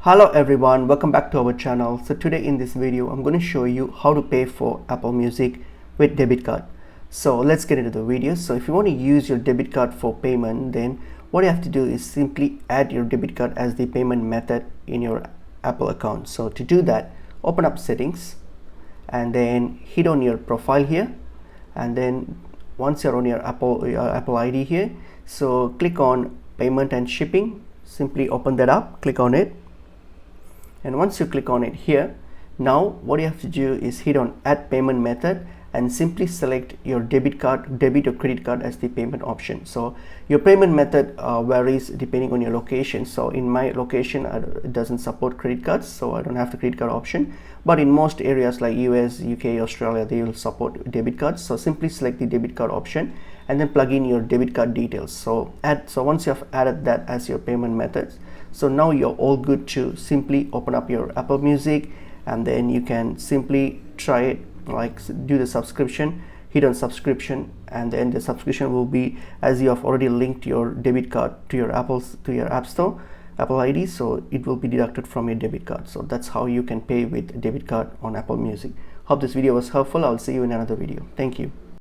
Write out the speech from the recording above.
Hello everyone, welcome back to our channel. So today in this video I'm going to show you how to pay for Apple Music with debit card. So let's get into the video. So if you want to use your debit card for payment, then what you have to do is simply add your debit card as the payment method in your Apple account. So to do that, open up settings and then hit on your profile here, and then once you're on your Apple ID here, so click on payment and shipping. Simply open that up, click on it, and once you click on it here, now what you have to do is hit on add payment method and simply select your debit or credit card as the payment option. So your payment method varies depending on your location. So in my location it doesn't support credit cards, so I don't have the credit card option, but in most areas like US, UK, Australia, they will support debit cards. So simply select the debit card option and then plug in your debit card details. So once you have added that as your payment methods, so now you're all good to simply open up your Apple Music, and then you can simply try it, like do the subscription, hit on subscription, and then the subscription will be as you have already linked your debit card to your App Store, Apple ID, so it will be deducted from your debit card. So that's how you can pay with debit card on Apple Music. Hope this video was helpful. I'll see you in another video. Thank you.